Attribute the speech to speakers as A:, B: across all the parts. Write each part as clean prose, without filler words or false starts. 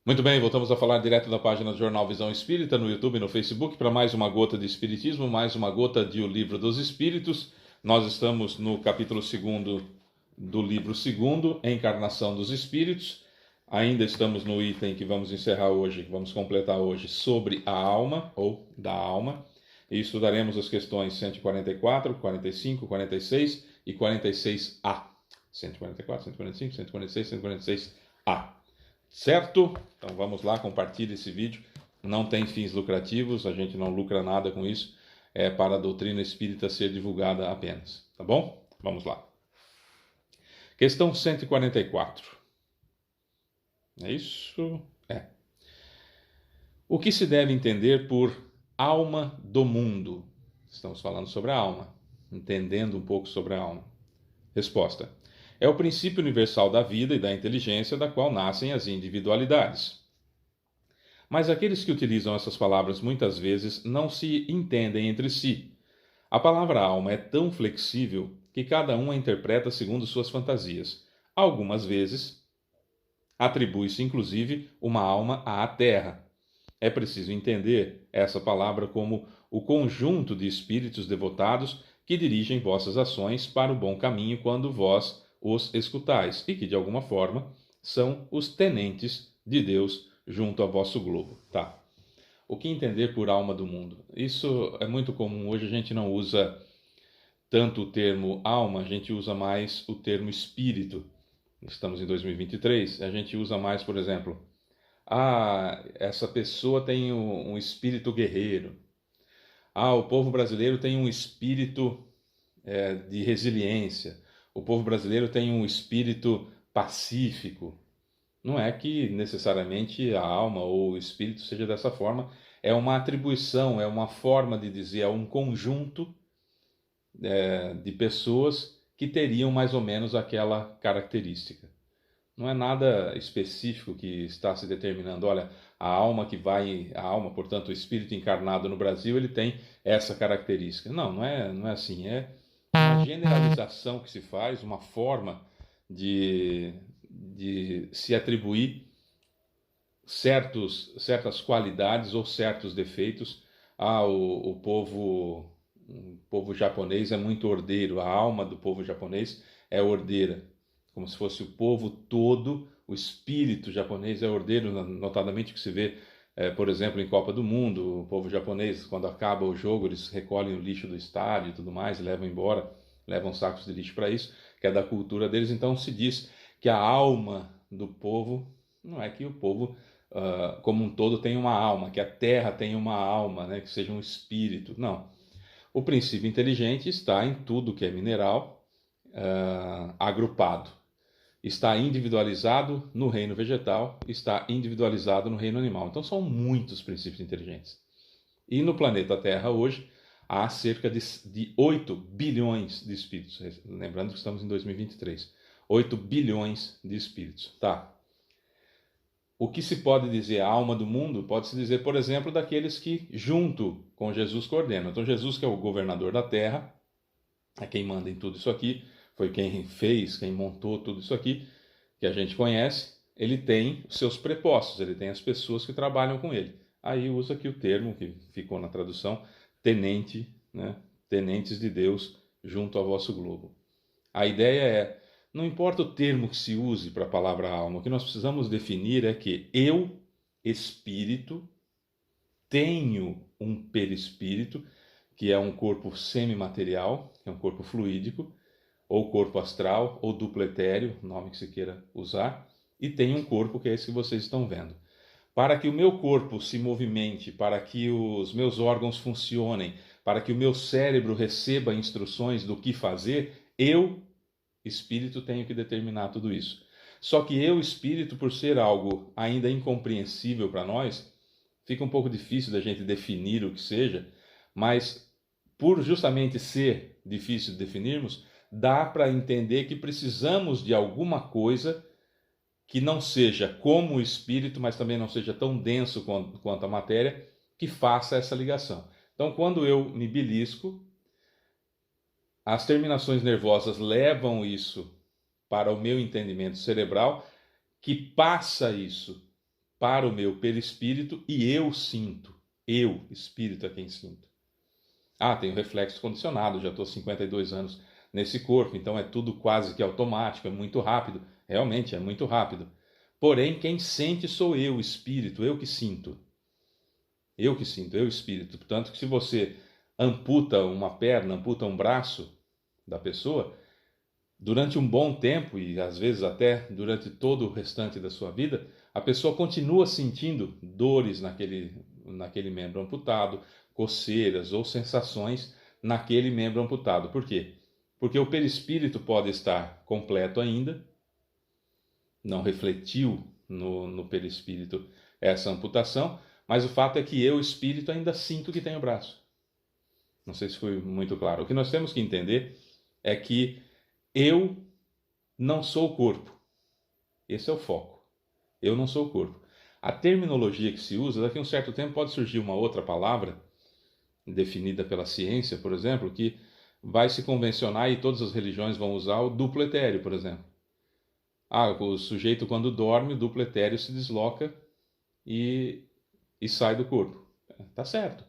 A: Muito bem, voltamos a falar direto da página do Jornal Visão Espírita no YouTube e no Facebook para mais uma gota de Espiritismo, mais uma gota de O Livro dos Espíritos. Nós estamos no capítulo 2º do livro 2º, Encarnação dos Espíritos. Ainda estamos no item que vamos encerrar hoje, que vamos completar hoje, sobre a alma, ou da alma. E estudaremos as questões 144, 45, 46 e 46A. 144, 145, 146, 146A. Certo? Então vamos lá, compartilhe esse vídeo. Não tem fins lucrativos, a gente não lucra nada com isso. É para a doutrina espírita ser divulgada apenas. Tá bom? Vamos lá. Questão 144. É isso? É. O que se deve entender por alma do mundo? Estamos falando sobre a alma, entendendo um pouco sobre a alma. Resposta: é o princípio universal da vida e da inteligência da qual nascem as individualidades. Mas aqueles que utilizam essas palavras muitas vezes não se entendem entre si. A palavra alma é tão flexível que cada um a interpreta segundo suas fantasias. Algumas vezes, atribui-se inclusive uma alma à terra. É preciso entender essa palavra como o conjunto de espíritos devotados que dirigem vossas ações para o bom caminho quando vós os escutais, e que, de alguma forma, são os tenentes de Deus junto a vosso globo. Tá. O que entender por alma do mundo? Isso é muito comum. Hoje a gente não usa tanto o termo alma, a gente usa mais o termo espírito. Estamos em 2023, a gente usa mais, por exemplo, essa pessoa tem um espírito guerreiro. O povo brasileiro tem um espírito de resiliência. O povo brasileiro tem um espírito pacífico. Não é que necessariamente a alma ou o espírito seja dessa forma, é uma atribuição, é uma forma de dizer, é um conjunto de pessoas que teriam mais ou menos aquela característica. Não é nada específico que está se determinando. Olha, a alma, portanto, o espírito encarnado no Brasil, ele tem essa característica. Não é assim. É uma generalização que se faz, uma forma de se atribuir certas qualidades ou certos defeitos. O povo japonês é muito ordeiro, a alma do povo japonês é ordeira, como se fosse o povo todo, o espírito japonês é ordeiro, notadamente que se vê, por exemplo, em Copa do Mundo, o povo japonês, quando acaba o jogo, eles recolhem o lixo do estádio e tudo mais, e levam embora, levam sacos de lixo para isso, que é da cultura deles. Então se diz que a alma do povo, não é que o povo como um todo tem uma alma, que a terra tem uma alma, né, que seja um espírito. Não. O princípio inteligente está em tudo que é mineral, agrupado. Está individualizado no reino vegetal, está individualizado no reino animal. Então são muitos princípios inteligentes. E no planeta Terra hoje há cerca de 8 bilhões de espíritos. Lembrando que estamos em 2023. 8 bilhões de espíritos. Tá. O que se pode dizer a alma do mundo, pode-se dizer, por exemplo, daqueles que, junto com Jesus, coordenam. Então, Jesus, que é o governador da terra, é quem manda em tudo isso aqui, foi quem fez, quem montou tudo isso aqui, que a gente conhece, ele tem os seus prepostos, ele tem as pessoas que trabalham com ele. Aí usa aqui o termo, que ficou na tradução, tenente, né? Tenentes de Deus junto ao vosso globo. A ideia é, não importa o termo que se use para a palavra alma, o que nós precisamos definir é que eu, espírito, tenho um perispírito, que é um corpo semimaterial, que é um corpo fluídico, ou corpo astral, ou duplo etéreo, nome que se queira usar, e tenho um corpo que é esse que vocês estão vendo. Para que o meu corpo se movimente, para que os meus órgãos funcionem, para que o meu cérebro receba instruções do que fazer, eu, espírito, tenho que determinar tudo isso. Só que eu, espírito, por ser algo ainda incompreensível para nós, fica um pouco difícil da gente definir o que seja, mas por justamente ser difícil de definirmos, dá para entender que precisamos de alguma coisa que não seja como o espírito, mas também não seja tão denso quanto a matéria, que faça essa ligação. Então, quando eu me belisco, as terminações nervosas levam isso para o meu entendimento cerebral, que passa isso para o meu perispírito e eu sinto. Eu, espírito, é quem sinto. Tenho reflexo condicionado, já estou 52 anos nesse corpo, então é tudo quase que automático, é muito rápido. Realmente, é muito rápido. Porém, quem sente sou eu, espírito, eu que sinto. Eu que sinto, eu espírito. Portanto, que se você amputa uma perna, amputa um braço da pessoa, durante um bom tempo, e às vezes até durante todo o restante da sua vida, a pessoa continua sentindo dores naquele membro amputado, coceiras ou sensações naquele membro amputado. Por quê? Porque o perispírito pode estar completo ainda, não refletiu no perispírito essa amputação, mas o fato é que eu, espírito, ainda sinto que tenho braço. Não sei se foi muito claro. O que nós temos que entender é que eu não sou o corpo. Esse é o foco. Eu não sou o corpo. A terminologia que se usa, daqui a um certo tempo pode surgir uma outra palavra, definida pela ciência, por exemplo, que vai se convencionar e todas as religiões vão usar o duplo etéreo, por exemplo. O sujeito quando dorme, o duplo etéreo se desloca e sai do corpo. Tá certo.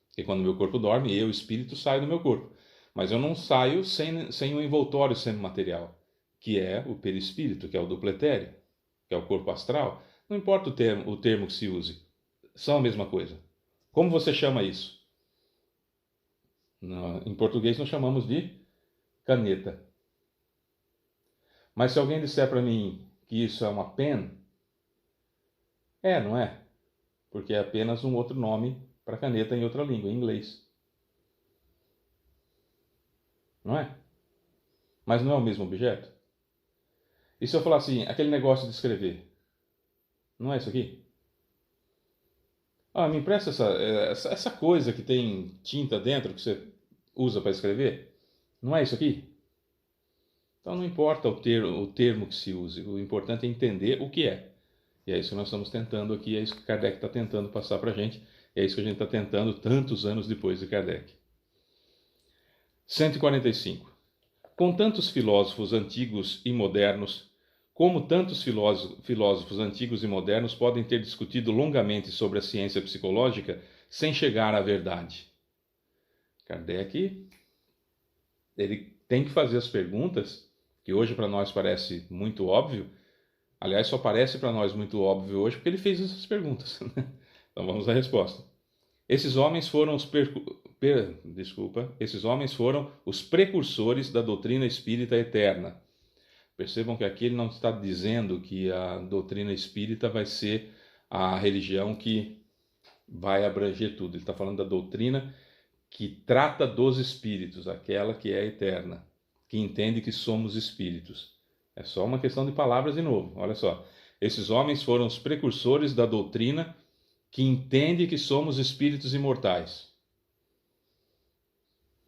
A: Porque quando meu corpo dorme, eu, espírito, saio do meu corpo. Mas eu não saio sem um envoltório semimaterial, que é o perispírito, que é o duplo etéreo, que é o corpo astral. Não importa o termo que se use, são a mesma coisa. Como você chama isso? Em português nós chamamos de caneta. Mas se alguém disser para mim que isso é uma pen, não é? Porque é apenas um outro nome para caneta em outra língua, em inglês. Não é? Mas não é o mesmo objeto? E se eu falar assim, aquele negócio de escrever, não é isso aqui? Me empresta essa coisa que tem tinta dentro que você usa para escrever, não é isso aqui? Então não importa o termo que se use, o importante é entender o que é. E é isso que nós estamos tentando aqui, é isso que Kardec está tentando passar para a gente, é isso que a gente está tentando tantos anos depois de Kardec. 145. Com tantos filósofos antigos e modernos, como tantos filósofos antigos e modernos podem ter discutido longamente sobre a ciência psicológica sem chegar à verdade? Kardec, ele tem que fazer as perguntas, que hoje para nós parece muito óbvio. Aliás, só parece para nós muito óbvio hoje porque ele fez essas perguntas. Então vamos à resposta. Esses homens foram os precursores da doutrina espírita eterna. Percebam que aqui ele não está dizendo que a doutrina espírita vai ser a religião que vai abranger tudo. Ele está falando da doutrina que trata dos espíritos, aquela que é eterna, que entende que somos espíritos. É só uma questão de palavras de novo. Olha só. Esses homens foram os precursores da doutrina que entende que somos espíritos imortais.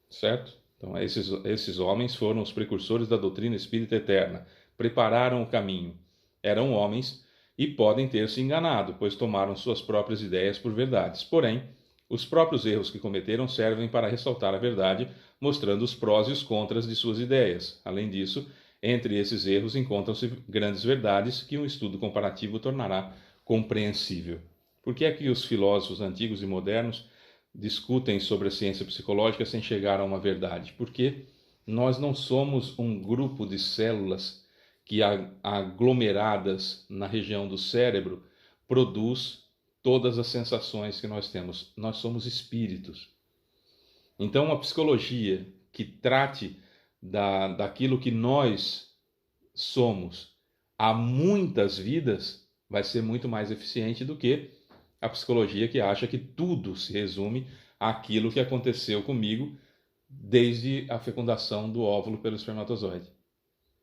A: Certo? Então, esses homens foram os precursores da doutrina espírita eterna. Prepararam o caminho. Eram homens e podem ter se enganado, pois tomaram suas próprias ideias por verdades. Porém, os próprios erros que cometeram servem para ressaltar a verdade, mostrando os prós e os contras de suas ideias. Além disso, entre esses erros encontram-se grandes verdades que um estudo comparativo tornará compreensível. Por que é que os filósofos antigos e modernos discutem sobre a ciência psicológica sem chegar a uma verdade? Porque nós não somos um grupo de células que, aglomeradas na região do cérebro, produz todas as sensações que nós temos. Nós somos espíritos. Então, uma psicologia que trate daquilo que nós somos há muitas vidas vai ser muito mais eficiente do que a psicologia que acha que tudo se resume àquilo que aconteceu comigo desde a fecundação do óvulo pelo espermatozoide.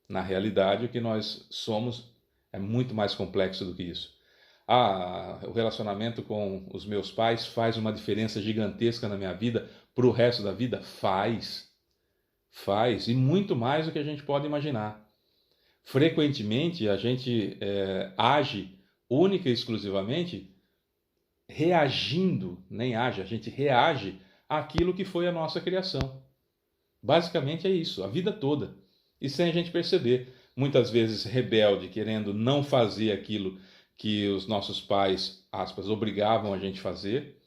A: Na realidade, o que nós somos é muito mais complexo do que isso. O relacionamento com os meus pais faz uma diferença gigantesca na minha vida para o resto da vida? Faz, e muito mais do que a gente pode imaginar. Frequentemente, a gente age única e exclusivamente reagindo, nem age, a gente reage àquilo que foi a nossa criação. Basicamente é isso, a vida toda. E sem a gente perceber, muitas vezes rebelde, querendo não fazer aquilo que os nossos pais, aspas, obrigavam a gente a fazer,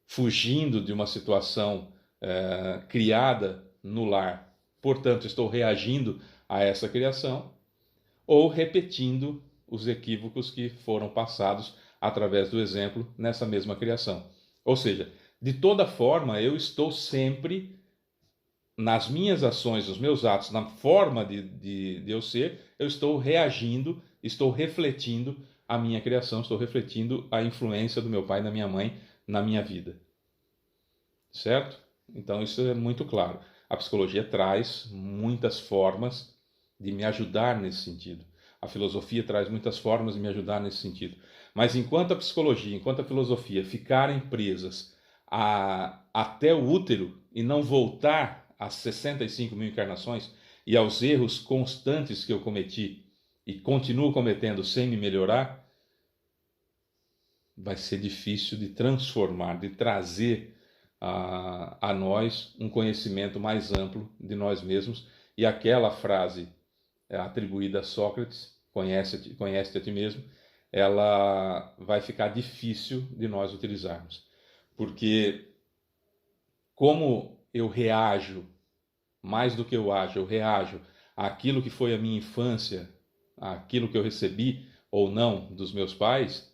A: fugindo de uma situação criada no lar. Portanto, estou reagindo a essa criação, ou repetindo os equívocos que foram passados através do exemplo nessa mesma criação. Ou seja, de toda forma, eu estou sempre, nas minhas ações, nos meus atos, na forma de eu ser, eu estou reagindo, estou refletindo a minha criação, estou refletindo a influência do meu pai e da minha mãe na minha vida. Certo? Então isso é muito claro. A psicologia traz muitas formas de me ajudar nesse sentido. A filosofia traz muitas formas de me ajudar nesse sentido. Mas enquanto a psicologia, enquanto a filosofia ficarem presas até o útero e não voltar às 65 mil encarnações e aos erros constantes que eu cometi e continuo cometendo sem me melhorar, vai ser difícil de transformar, de trazer a nós um conhecimento mais amplo de nós mesmos. E aquela frase atribuída a Sócrates, conhece-te a ti mesmo, ela vai ficar difícil de nós utilizarmos. Porque como eu reajo, mais do que eu ajo, eu reajo àquilo que foi a minha infância, àquilo que eu recebi ou não dos meus pais,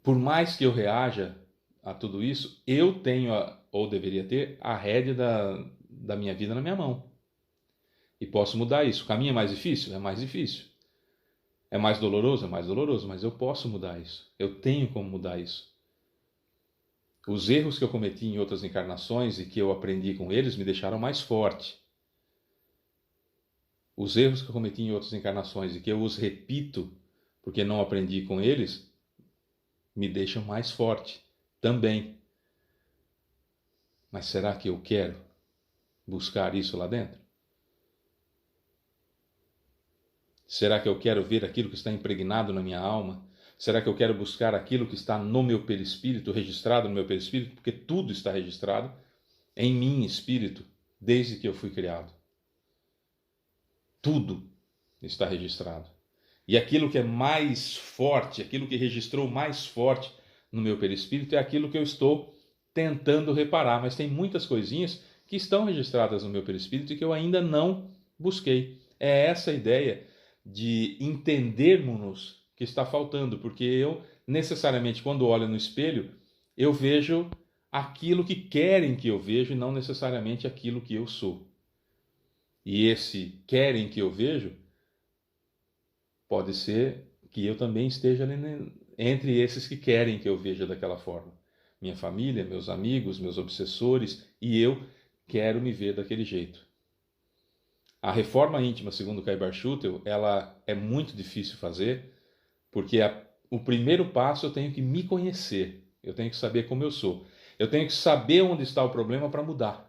A: por mais que eu reaja a tudo isso, eu tenho, ou deveria ter, a rédea da minha vida na minha mão. E posso mudar isso. O caminho é mais difícil? É mais difícil. É mais doloroso? É mais doloroso, mas eu posso mudar isso. Eu tenho como mudar isso. Os erros que eu cometi em outras encarnações e que eu aprendi com eles me deixaram mais forte. Os erros que eu cometi em outras encarnações e que eu os repito porque não aprendi com eles, me deixam mais forte também. Mas será que eu quero buscar isso lá dentro? Será que eu quero ver aquilo que está impregnado na minha alma? Será que eu quero buscar aquilo que está no meu perispírito, registrado no meu perispírito? Porque tudo está registrado em mim, espírito, desde que eu fui criado. Tudo está registrado. E aquilo que é mais forte, aquilo que registrou mais forte no meu perispírito é aquilo que eu estou tentando reparar. Mas tem muitas coisinhas que estão registradas no meu perispírito e que eu ainda não busquei. É essa a ideia de entendermos-nos que está faltando, porque eu, necessariamente, quando olho no espelho, eu vejo aquilo que querem que eu veja e não necessariamente aquilo que eu sou. E esse querem que eu vejo, pode ser que eu também esteja entre esses que querem que eu veja daquela forma. Minha família, meus amigos, meus obsessores, e eu quero me ver daquele jeito. A reforma íntima, segundo Kaibar Schutel, ela é muito difícil fazer, porque o primeiro passo eu tenho que me conhecer, eu tenho que saber como eu sou, eu tenho que saber onde está o problema para mudar.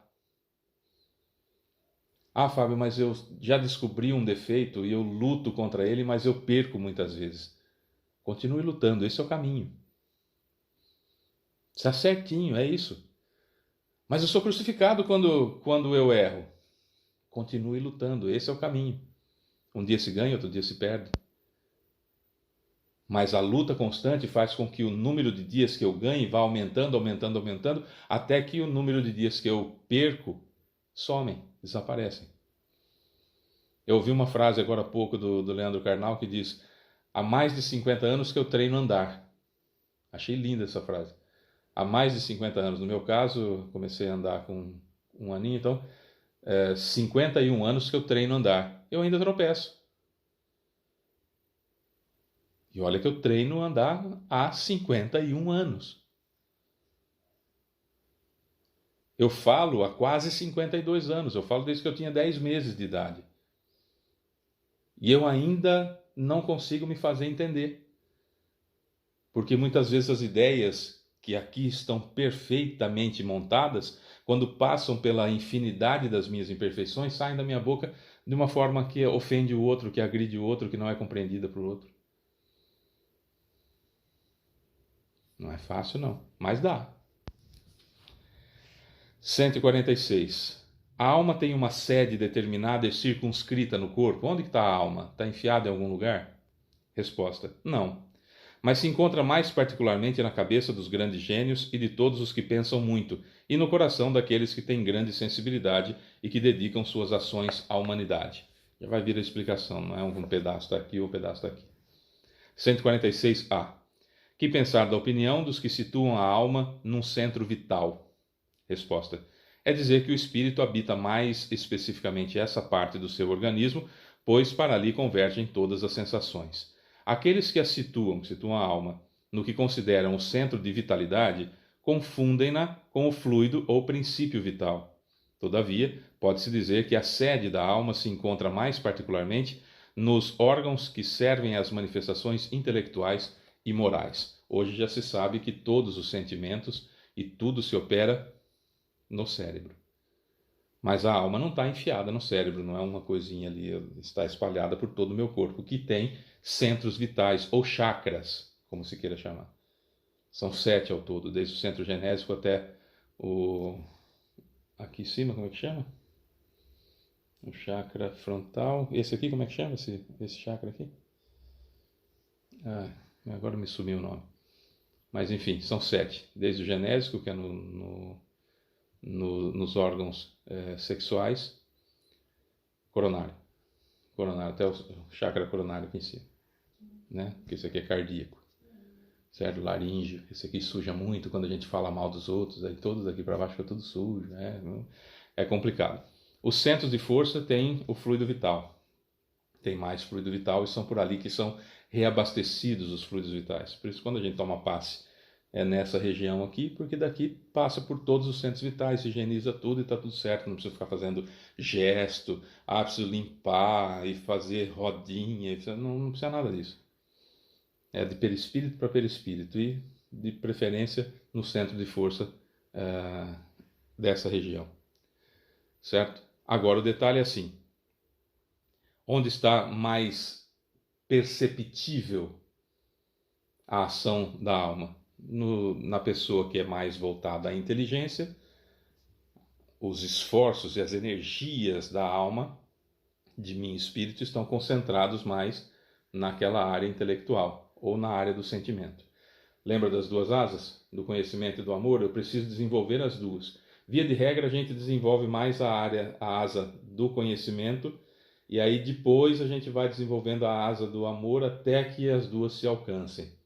A: Ah, Fábio, mas eu já descobri um defeito e eu luto contra ele, mas eu perco muitas vezes. Continue lutando, esse é o caminho. Está certinho, é isso. Mas eu sou crucificado quando eu erro. Continue lutando, esse é o caminho. Um dia se ganha, outro dia se perde. Mas a luta constante faz com que o número de dias que eu ganhe vá aumentando, aumentando, aumentando, até que o número de dias que eu perco somem, desaparecem. Eu ouvi uma frase agora há pouco do Leandro Carnal que diz: há mais de 50 anos que eu treino andar. Achei linda essa frase. Há mais de 50 anos. No meu caso, comecei a andar com um aninho, então 51 anos que eu treino andar. Eu ainda tropeço. E olha que eu treino andar há 51 anos. Eu falo há quase 52 anos. Eu falo desde que eu tinha 10 meses de idade. E eu ainda não consigo me fazer entender. Porque muitas vezes as ideias que aqui estão perfeitamente montadas, quando passam pela infinidade das minhas imperfeições, saem da minha boca de uma forma que ofende o outro, que agride o outro, que não é compreendida por outro. Não é fácil, não, mas dá. 146. A alma tem uma sede determinada e circunscrita no corpo? Onde está a alma? Está enfiada em algum lugar? Resposta: não. Mas se encontra mais particularmente na cabeça dos grandes gênios e de todos os que pensam muito, e no coração daqueles que têm grande sensibilidade e que dedicam suas ações à humanidade. Já vai vir a explicação, não é um pedaço está aqui ou um pedaço está aqui. 146a. Que pensar da opinião dos que situam a alma num centro vital? Resposta: é dizer que o espírito habita mais especificamente essa parte do seu organismo, pois para ali convergem todas as sensações. Aqueles que situam a alma, no que consideram o centro de vitalidade, confundem-na com o fluido ou princípio vital. Todavia, pode-se dizer que a sede da alma se encontra mais particularmente nos órgãos que servem às manifestações intelectuais e morais. Hoje já se sabe que todos os sentimentos e tudo se opera no cérebro. Mas a alma não está enfiada no cérebro, não é uma coisinha ali, está espalhada por todo o meu corpo, que tem centros vitais, ou chakras, como se queira chamar. São 7 ao todo, desde o centro genésico até o... aqui em cima, como é que chama? O chakra frontal. Esse aqui, como é que chama esse chakra aqui? Agora me sumiu o nome. Mas enfim, são 7. Desde o genésico, que é nos órgãos sexuais, coronário, até o chakra coronário aqui em cima, né? Porque esse aqui é cardíaco, certo? Laríngeo, esse aqui suja muito quando a gente fala mal dos outros, aí todos aqui para baixo fica tudo sujo, né? É complicado. Os centros de força têm o fluido vital, tem mais fluido vital e são por ali que são reabastecidos os fluidos vitais. Por isso, quando a gente toma passe, é nessa região aqui, porque daqui passa por todos os centros vitais, higieniza tudo e está tudo certo. Não precisa ficar fazendo gesto, preciso limpar e fazer rodinha, não precisa nada disso. É de perispírito para perispírito e, de preferência, no centro de força dessa região. Certo? Agora, o detalhe é assim. Onde está mais perceptível a ação da alma? Na pessoa que é mais voltada à inteligência, os esforços e as energias da alma, de mim espírito, estão concentrados mais naquela área intelectual ou na área do sentimento. Lembra das duas asas? Do conhecimento e do amor? Eu preciso desenvolver as duas. Via de regra, a gente desenvolve mais a asa do conhecimento, e aí depois a gente vai desenvolvendo a asa do amor até que as duas se alcancem.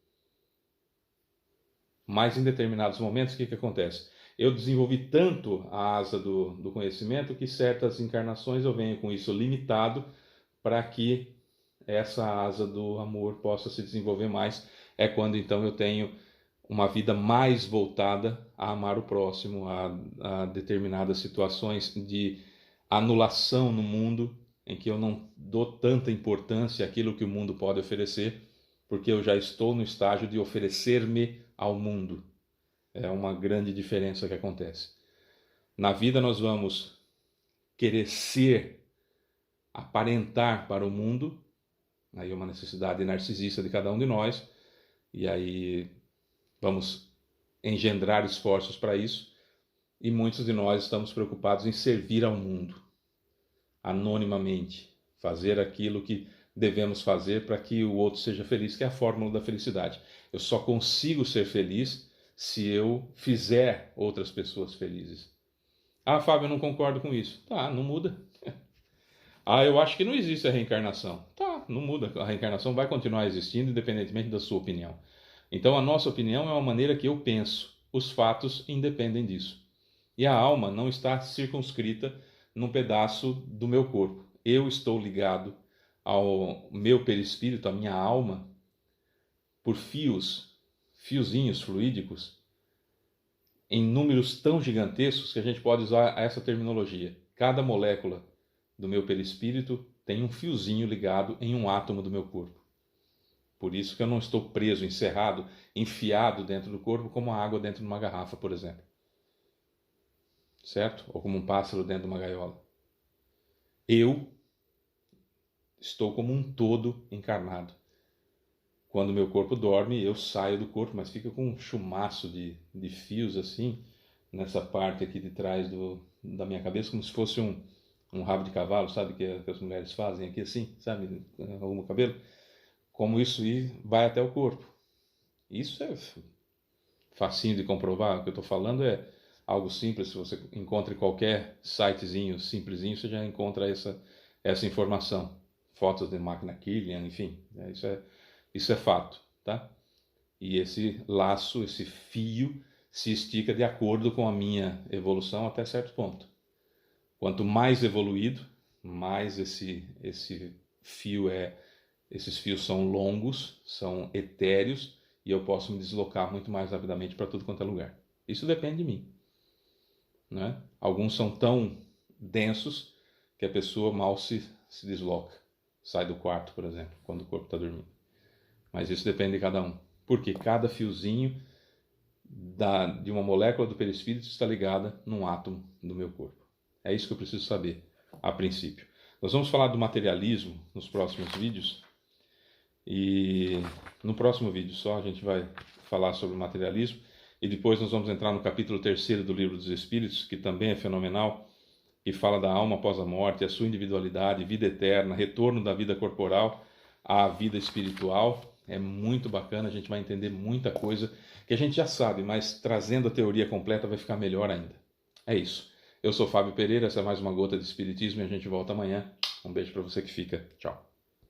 A: Mas em determinados momentos, o que acontece? Eu desenvolvi tanto a asa do conhecimento que certas encarnações eu venho com isso limitado para que essa asa do amor possa se desenvolver mais. É quando então eu tenho uma vida mais voltada a amar o próximo, a determinadas situações de anulação no mundo, em que eu não dou tanta importância àquilo que o mundo pode oferecer, porque eu já estou no estágio de oferecer-me ao mundo. É uma grande diferença que acontece. Na vida nós vamos querer ser, aparentar para o mundo, aí é uma necessidade narcisista de cada um de nós, e aí vamos engendrar esforços para isso, e muitos de nós estamos preocupados em servir ao mundo, anonimamente, fazer aquilo que devemos fazer para que o outro seja feliz, que é a fórmula da felicidade. Eu só consigo ser feliz se eu fizer outras pessoas felizes. Fábio, eu não concordo com isso. Tá, não muda. Eu acho que não existe a reencarnação. Tá, não muda. A reencarnação vai continuar existindo, independentemente da sua opinião. Então, a nossa opinião é uma maneira que eu penso. Os fatos independem disso. E a alma não está circunscrita num pedaço do meu corpo. Eu estou ligado ao meu perispírito, à minha alma, por fiozinhos fluídicos, em números tão gigantescos que a gente pode usar essa terminologia. Cada molécula do meu perispírito tem um fiozinho ligado em um átomo do meu corpo. Por isso que eu não estou preso, encerrado, enfiado dentro do corpo como a água dentro de uma garrafa, por exemplo. Certo? Ou como um pássaro dentro de uma gaiola. Eu estou como um todo encarnado. Quando meu corpo dorme, eu saio do corpo, mas fica com um chumaço de fios assim, nessa parte aqui de trás da minha cabeça como se fosse um rabo de cavalo, sabe, que as mulheres fazem aqui assim, sabe, arruma o cabelo, como isso vai até o corpo. Isso é facinho de comprovar. O que eu estou falando é algo simples. Se você encontra em qualquer sitezinho simplesinho, você já encontra essa informação. Fotos de máquina Killian, enfim, isso é fato, tá? E esse laço, esse fio, se estica de acordo com a minha evolução até certo ponto. Quanto mais evoluído, mais esse fio esses fios são longos, são etéreos, e eu posso me deslocar muito mais rapidamente para tudo quanto é lugar. Isso depende de mim, né? Alguns são tão densos que a pessoa mal se desloca, sai do quarto, por exemplo, quando o corpo está dormindo. Mas isso depende de cada um, porque cada fiozinho de uma molécula do perispírito está ligada num átomo do meu corpo. É isso que eu preciso saber, a princípio. Nós vamos falar do materialismo nos próximos vídeos, e no próximo vídeo só a gente vai falar sobre o materialismo, e depois nós vamos entrar no capítulo 3º do Livro dos Espíritos, que também é fenomenal, que fala da alma após a morte, a sua individualidade, vida eterna, retorno da vida corporal à vida espiritual. É muito bacana, a gente vai entender muita coisa que a gente já sabe, mas trazendo a teoria completa vai ficar melhor ainda. É isso. Eu sou Fábio Pereira, essa é mais uma gota de Espiritismo e a gente volta amanhã. Um beijo para você que fica. Tchau.